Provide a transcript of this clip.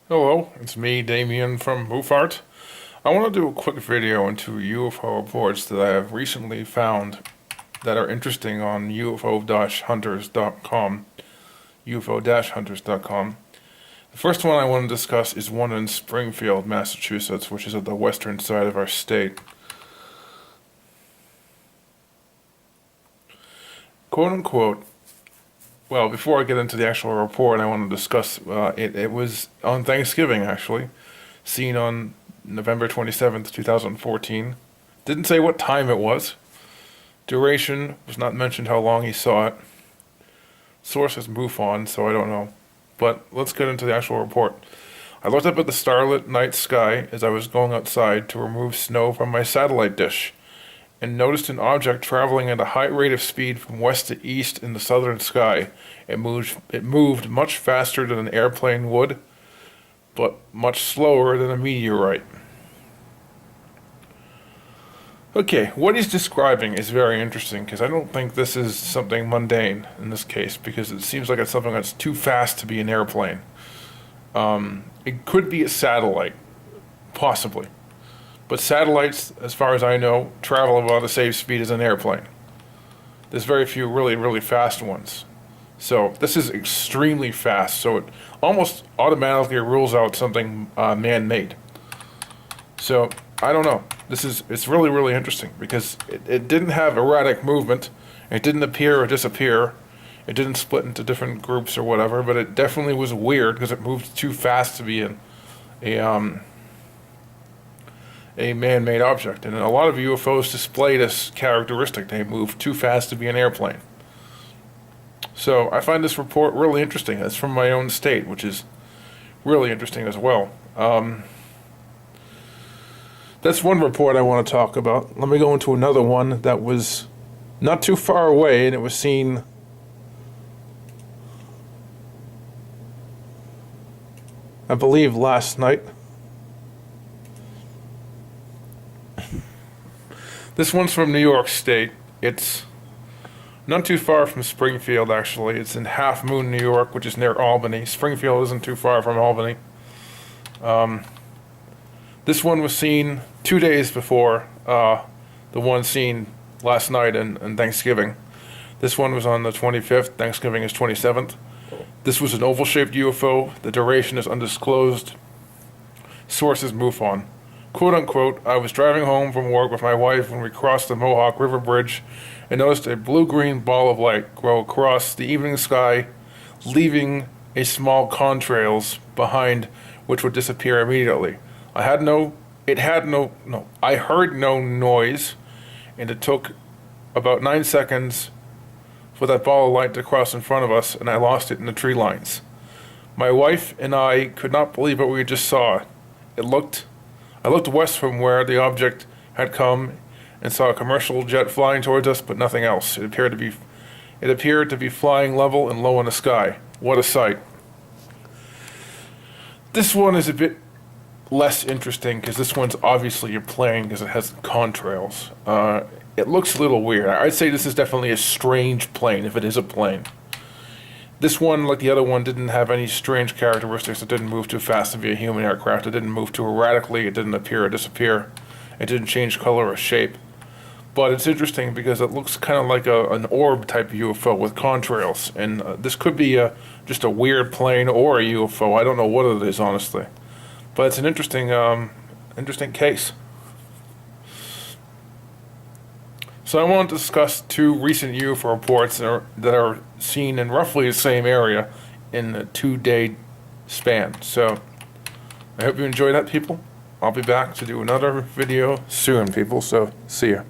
Hello, it's me, Damien from MUPHART. I want to do a quick video into UFO reports that I have recently found that are interesting on UFO-hunters.com. UFO-hunters.com. The first one I want to discuss is one in Springfield, Massachusetts, which is at the western side of our state. Quote unquote, well, before I get into the actual report, I want to discuss, it was on Thanksgiving, actually, seen on November 27th, 2014. Didn't say what time it was. Duration was not mentioned how long he saw it. Source is MUFON, so I don't know. But let's get into the actual report. I looked up at the starlit night sky as I was going outside to remove snow from my satellite dish, and noticed an object traveling at a high rate of speed from west to east in the southern sky. It moved much faster than an airplane would, but much slower than a meteorite. Okay, what he's describing is very interesting, because I don't think this is something mundane in this case, because it seems like it's something that's too fast to be an airplane. It could be a satellite, possibly. But satellites, as far as I know, travel about the same speed as an airplane. There's very few really, really fast ones. So this is extremely fast, so it almost automatically rules out something man-made. So, I don't know. It's really, really interesting, because it didn't have erratic movement. It didn't appear or disappear. It didn't split into different groups or whatever, but it definitely was weird, because it moved too fast to be a man-made object, and a lot of UFOs display this characteristic. They move too fast to be an airplane. So I find this report really interesting. It's from my own state, which is really interesting as well. That's one report I want to talk about. Let me go into another one that was not too far away, and it was seen I believe last night. This one's from New York State. It's not too far from Springfield, actually. It's in Half Moon, New York, which is near Albany. Springfield isn't too far from Albany. This one was seen 2 days before the one seen last night and Thanksgiving. This one was on the 25th. Thanksgiving is 27th. This was an oval-shaped UFO. The duration is undisclosed. Source is MUFON. Quote unquote, I was driving home from work with my wife when we crossed the Mohawk River Bridge and noticed a blue-green ball of light grow across the evening sky, leaving a small contrails behind which would disappear immediately. I heard no noise, and it took about 9 seconds for that ball of light to cross in front of us, and I lost it in the tree lines. My wife and I could not believe what we just saw. I looked west from where the object had come and saw a commercial jet flying towards us, but nothing else. It appeared to be flying level and low in the sky. What a sight. This one is a bit less interesting, because this one's obviously a plane, because it has contrails. It looks a little weird. I'd say this is definitely a strange plane, if it is a plane. This one, like the other one, didn't have any strange characteristics. It didn't move too fast to be a human aircraft. It didn't move too erratically. It didn't appear or disappear. It didn't change color or shape. But it's interesting because it looks kind of like an orb type UFO with contrails. And this could be just a weird plane or a UFO. I don't know what it is, honestly. But it's an interesting case. So I want to discuss two recent UFO reports that are seen in roughly the same area in a 2-day span. So I hope you enjoy that, people. I'll be back to do another video soon, people, so see ya.